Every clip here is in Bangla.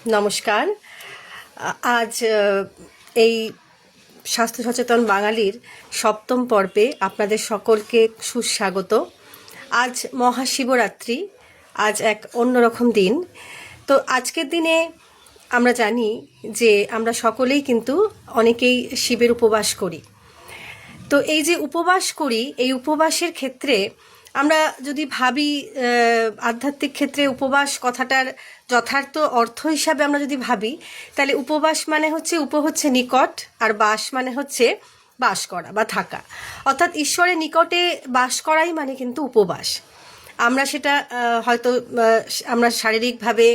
নমস্কার। আজ এই স্বাস্থ্য সচেতন বাঙালির সপ্তম পর্বে আপনাদের সকলকে সুস্বাগত। আজ মহাশিবরাত্রি, আজ এক অন্যরকম দিন। তো আজকের দিনে আমরা জানি যে আমরা সকলেই কিন্তু অনেকেই শিবের উপবাস করি। তো এই যে উপবাস করি, এই উপবাসের ক্ষেত্রে আমরা যদি ভাবি আধ্যাত্মিক ক্ষেত্রে উপবাস কথাটার যথার্থ অর্থ হিসাবে আমরা যদি ভাবি, তাহলে উপবাস মানে হচ্ছে হচ্ছে নিকট, আর বাস মানে হচ্ছে বাস করা বা থাকা, অর্থাৎ ঈশ্বরের নিকটে বাস করাই মানে কিন্তু উপবাস। আমরা সেটা হয়তো আমরা শারীরিকভাবে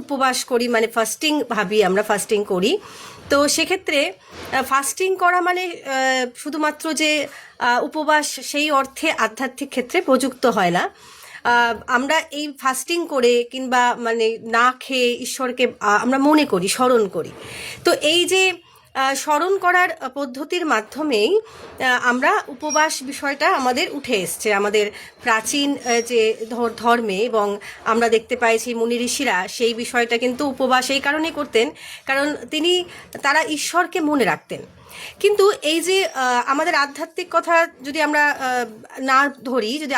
উপবাস করি, মানে ফাস্টিং ভাবি, আমরা ফাস্টিং করি। তো সেক্ষেত্রে ফাস্টিং করা মানে শুধুমাত্র যে উপবাস সেই অর্থে আধ্যাত্মিক ক্ষেত্রে প্রযুক্ত হয় না। আমরা এই ফাস্টিং করে কিংবা মানে না খেয়ে ঈশ্বরকে আমরা মনে করি, স্মরণ করি। তো এই যে স্মরণ করার পদ্ধতির মাধ্যমেই আমরা উপবাস বিষয়টা আমাদের উঠে এসছে আমাদের প্রাচীন যে ধর্মে, এবং আমরা দেখতে পাইছি মুনি ঋষিরা সেই বিষয়টা কিন্তু উপবাস এই কারণে করতেন, কারণ তারা ঈশ্বরকে মনে রাখতেন। কিন্তু এই যে আমাদের আধ্যাত্মিক কথা যদি আমরা না ধরি, যদি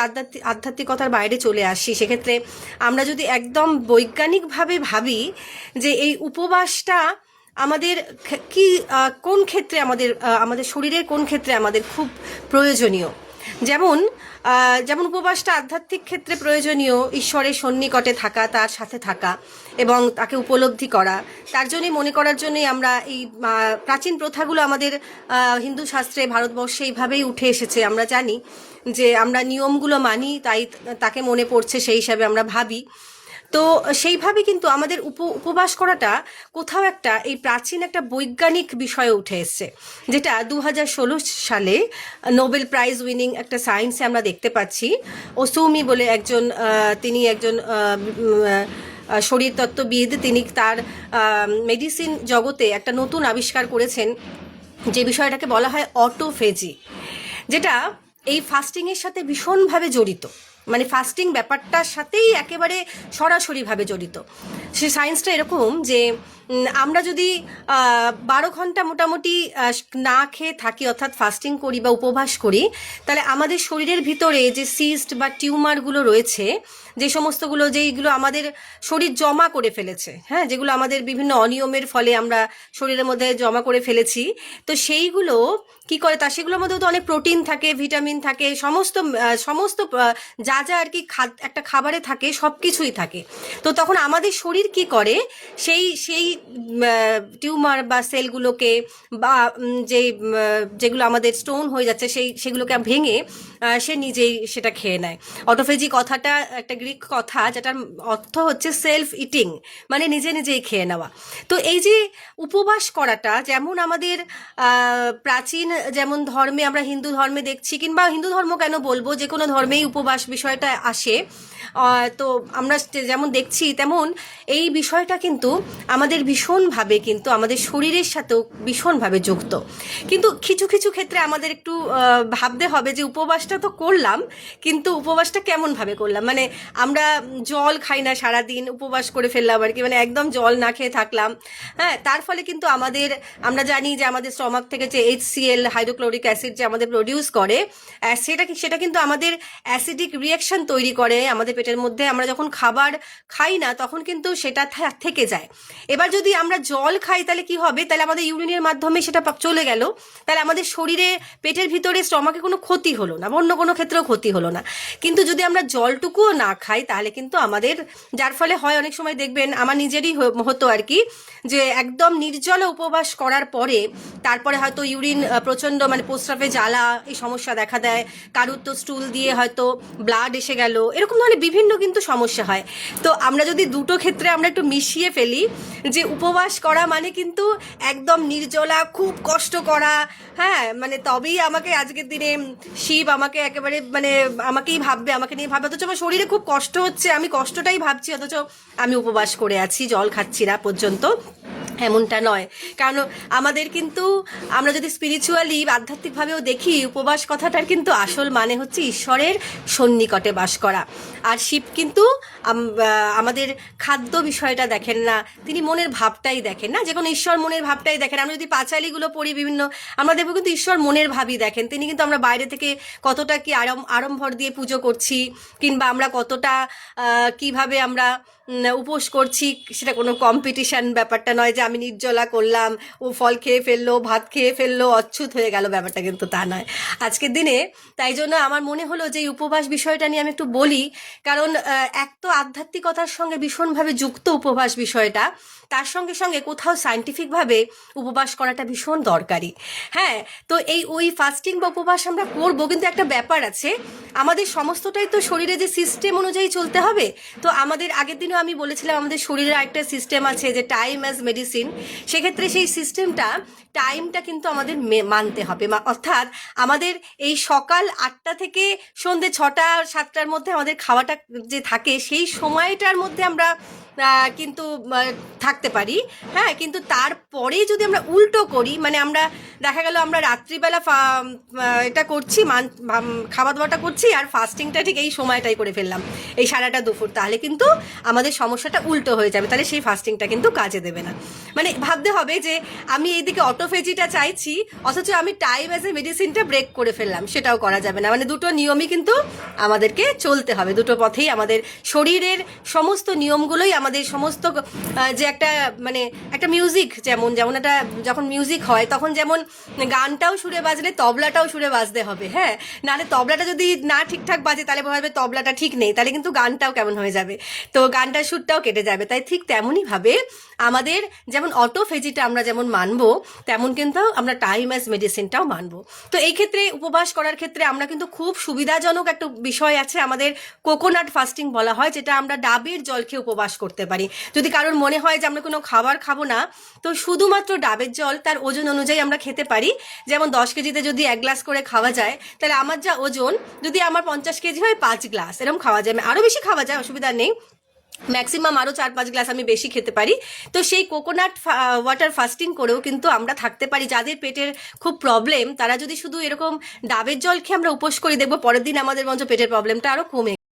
আধ্যাত্মিকতার বাইরে চলে আসি, সেক্ষেত্রে আমরা যদি একদম বৈজ্ঞানিকভাবে ভাবি যে এই উপবাসটা আমাদের কি কোন ক্ষেত্রে আমাদের শরীরের কোন ক্ষেত্রে আমাদের খুব প্রয়োজনীয়। যেমন যেমন উপবাসটা আধ্যাত্মিক ক্ষেত্রে প্রয়োজনীয়, ঈশ্বরের সন্নিকটে থাকা, তার সাথে থাকা এবং তাকে উপলব্ধি করা। তার জন্যই মনে করার জন্যই আমরা এই প্রাচীন প্রথাগুলো আমাদের হিন্দু শাস্ত্রে ভারতবর্ষে এইভাবেই উঠে এসেছে। আমরা জানি যে আমরা নিয়মগুলো মানি, তাই তাকে মনে পড়ছে সেই হিসাবে আমরা ভাবি। তো সেইভাবে কিন্তু আমাদের উপবাস করাটা কোথাও একটা এই প্রাচীন একটা বৈজ্ঞানিক বিষয়ে উঠে এসছে, যেটা 2016 সালে নোবেল প্রাইজ উইনিং একটা সায়েন্সে আমরা দেখতে পাচ্ছি। ওসৌমি বলে তিনি একজন শরীরতত্ত্ববিদ, তিনি তার মেডিসিন জগতে একটা নতুন আবিষ্কার করেছেন, যে বিষয়টাকে বলা হয় অটোফেজি, যেটা এই ফাস্টিংয়ের সাথে ভীষণভাবে জড়িত। মানে ফাস্টিং ব্যাপারটার সাথেই একেবারে সরাসরিভাবে জড়িত। সে সায়েন্সটা এরকম যে আমরা যদি 12 ঘন্টা মোটামুটি না খেয়ে থাকি, অর্থাৎ ফাস্টিং করি বা উপবাস করি, তাহলে আমাদের শরীরের ভিতরে যে সিস্ট বা টিউমারগুলো রয়েছে, যে সমস্তগুলো যেইগুলো আমাদের শরীর জমা করে ফেলেছে, হ্যাঁ, যেগুলো আমাদের বিভিন্ন অনিয়মের ফলে আমরা শরীরের মধ্যে জমা করে ফেলেছি, তো সেইগুলো কি করে, তা সেগুলোর মধ্যেও তো অনেক প্রোটিন থাকে, ভিটামিন থাকে, সমস্ত যা যা আর কি একটা খাবারে থাকে সব কিছুই থাকে। তো তখন আমাদের শরীর কি করে, সেই টিউমার বা সেলগুলোকে বা যেগুলো আমাদের স্টোন হয়ে যাচ্ছে সেগুলোকে ভেঙে সে নিজেই সেটা খেয়ে নেয়। অটোফেজি কথাটা একটা গ্রিক কথা, যেটার অর্থ হচ্ছে সেলফ ইটিং, মানে নিজেই খেয়ে নেওয়া। তো এই যে উপবাস করাটা, যেমন আমাদের প্রাচীন যেমন ধর্মে, আমরা হিন্দু ধর্মে দেখছি, কিংবা হিন্দু ধর্ম কেন বলবো, যে কোনো ধর্মেই উপবাস বিষয়টা আসে। তো আমরা যেমন দেখছি, তেমন এই বিষয়টা কিন্তু আমাদের ভীষণভাবে কিন্তু আমাদের শরীরের সাথেও ভীষণভাবে যুক্ত। কিন্তু কিছু কিছু ক্ষেত্রে আমাদের একটু ভাবতে হবে যে উপবাসটা তো করলাম, কিন্তু উপবাসটা কেমনভাবে করলাম। মানে আমরা জল খাই না, সারাদিন উপবাস করে ফেললাম আর কি, মানে একদম জল না খেয়ে থাকলাম। হ্যাঁ, তার ফলে কিন্তু আমরা জানি যে আমাদের স্টমাক থেকে যে HCl, হাইড্রোক্লোরিক অ্যাসিড, যে আমাদের প্রডিউস করে, সেটা কিন্তু আমাদের অ্যাসিডিক রিয়াকশন তৈরি করে আমাদের পেটের মধ্যে। আমরা যখন খাবার খাই না, তখন কিন্তু সেটা থেকে যায়। এবার যদি আমরা জল খাই, তাহলে কি হবে, তাহলে আমাদের ইউরিনের মাধ্যমে সেটা চলে গেল, তাহলে আমাদের শরীরে পেটের ভিতরে স্টমাকে কোনো ক্ষতি হলো না, অন্য কোনো ক্ষেত্রেও ক্ষতি হলো না। কিন্তু যদি আমরা জলটুকুও না খাই, তাহলে কিন্তু আমাদের, যার ফলে হয় অনেক সময় দেখবেন, আমার নিজেরই হতো আর কি, যে একদম নির্জলা উপবাস করার পরে তারপরে হয়তো ইউরিন প্রচণ্ড, মানে প্রস্রাবে জ্বালা, এই সমস্যা দেখা দেয়। কারুর তো স্টুল দিয়ে হয়তো ব্লাড এসে গেল, এরকম ধরনের বিভিন্ন কিন্তু সমস্যা হয়। তো আমরা যদি দুটো ক্ষেত্রে আমরা একটু মিশিয়ে ফেলি, যে উপবাস করা মানে কিন্তু একদম নির্জলা, খুব কষ্ট করা, হ্যাঁ, মানে তবেই আমাকে আজকের দিনে শিব আমাকে একেবারে, মানে আমাকেই ভাববে, আমাকে নিয়ে ভাববে, অথচ আমার শরীরে খুব কষ্ট হচ্ছে, আমি কষ্টটাই ভাবছি, অথচ আমি উপবাস করে আছি, জল খাচ্ছি না পর্যন্ত। এমনটা নয়, কারণ আমাদের কিন্তু আমরা যদি স্পিরিচুয়ালি আধ্যাত্মিকভাবেও দেখি, উপবাস কথাটার কিন্তু আসল মানে হচ্ছে ঈশ্বরের সন্নিকটে বাস করা। আর শিব কিন্তু আমাদের খাদ্য বিষয়টা দেখেন না, তিনি মনের ভাবটাই দেখেন না, যে কোনো ঈশ্বর মনের ভাবটাই দেখেন। আমরা যদি পাঁচালিগুলো পড়ি বিভিন্ন, আমরা দেখবো কিন্তু ঈশ্বর মনের ভাবই দেখেন। তিনি কিন্তু আমরা বাইরে থেকে কতটা কি আড়ম্বর দিয়ে পুজো করছি, কিংবা আমরা কতটা কিভাবে আমরা উপোস করছি, সেটা কোনো কম্পিটিশন ব্যাপারটা নয় যে আমি নির্জলা করলাম, ও ফল খেয়ে ফেললো, ভাত খেয়ে ফেললো, অচ্ছুত হয়ে গেল, ব্যাপারটা কিন্তু তা নয় আজকের দিনে। তাই জন্য আমার মনে হলো যে এই উপবাস বিষয়টা নিয়ে আমি একটু বলি, কারণ এক তো আধ্যাত্মিকতার সঙ্গে ভীষণভাবে যুক্ত উপবাস বিষয়টা, তার সঙ্গে সঙ্গে কোথাও সায়েন্টিফিকভাবে উপবাস করাটা ভীষণ দরকারি। হ্যাঁ, তো এই ওই ফাস্টিং বা উপবাস আমরা করবো, কিন্তু একটা ব্যাপার আছে, আমাদের সমস্তটাই তো শরীরে যে সিস্টেম অনুযায়ী চলতে হবে। তো আমাদের আগের দিনও আমি বলেছিলাম আমাদের শরীরের একটা সিস্টেম আছে যে টাইম অ্যাজ মেডিসিন। সেক্ষেত্রে সেই সিস্টেমটা, টাইমটা কিন্তু আমাদের মানতে হবে। অর্থাৎ আমাদের এই সকাল 8টা থেকে সন্ধ্যে 6টা 7টার মধ্যে আমাদের খাওয়াটা যে থাকে, সেই সময়টার মধ্যে আমরা কিন্তু থাকতে পারি। হ্যাঁ, কিন্তু তারপরে যদি আমরা উল্টো করি, মানে আমরা দেখা গেল আমরা রাত্রিবেলা এটা করছি, খাওয়া দাওয়াটা করছি, আর ফাস্টিংটা ঠিক এই সময়টাই করে ফেললাম, এই 8:30 দুপুর, তাহলে কিন্তু আমাদের সমস্যাটা উল্টো হয়ে যাবে, তাহলে সেই ফাস্টিংটা কিন্তু কাজে দেবে না। মানে ভাবতে হবে যে আমি এইদিকে অটোফেজিটা চাইছি, অথচ আমি টাইম অ্যাজ এ মেডিসিনটা ব্রেক করে ফেললাম, সেটাও করা যাবে না। মানে দুটো নিয়মই কিন্তু আমাদেরকে চলতে হবে, দুটো পথেই আমাদের শরীরের সমস্ত নিয়মগুলোই, আমাদের সমস্ত যে একটা মানে একটা মিউজিক, যেমন একটা যখন মিউজিক হয় তখন যেমন গানটাও সুরে বাজলে তবলাটাও সুরে বাজতে হবে। হ্যাঁ, নাহলে তবলাটা যদি না ঠিকঠাক বাজে তাহলে ভাবে তবলাটা ঠিক নেই, তাহলে কিন্তু গানটাও কেমন হয়ে যাবে, তো গানটার সুরটাও কেটে যাবে। তাই ঠিক তেমনইভাবে আমাদের যেমন অটোফেজিটা আমরা যেমন মানবো, তেমন কিন্তু আমরা টাইম অ্যাজ মেডিসিনটাও মানবো। তো এই ক্ষেত্রে উপবাস করার ক্ষেত্রে আমরা কিন্তু খুব সুবিধাজনক একটা বিষয় আছে, আমাদের কোকোনাট ফাস্টিং বলা হয়, যেটা আমরা ডাবের জল খেয়ে উপবাস করতে পারি। যদি কারোর মনে হয় যে আমরা কোনো খাবার খাবো না, তো শুধুমাত্র ডাবের জল তার ওজন অনুযায়ী আমরা খেতে পারি। যেমন 10 কেজিতে যদি 1 গ্লাস করে খাওয়া যায়, তাহলে আমার যা ওজন, যদি আমার 50 কেজি হয় 5 গ্লাস এরকম খাওয়া যায়। আরও বেশি খাওয়া যায়, অসুবিধা নেই, ম্যাক্সিমাম আরও 4-5 গ্লাস আমি বেশি খেতে পারি। তো সেই কোকোনাট ওয়াটার ফাস্টিং করেও কিন্তু আমরা থাকতে পারি। যাদের পেটের খুব প্রবলেম, তারা যদি শুধু এরকম ডাবের জল খেয়ে আমরা উপোস করি, দেখবো পরের দিন আমাদের বরঞ্চ পেটের প্রবলেমটা আরও কমে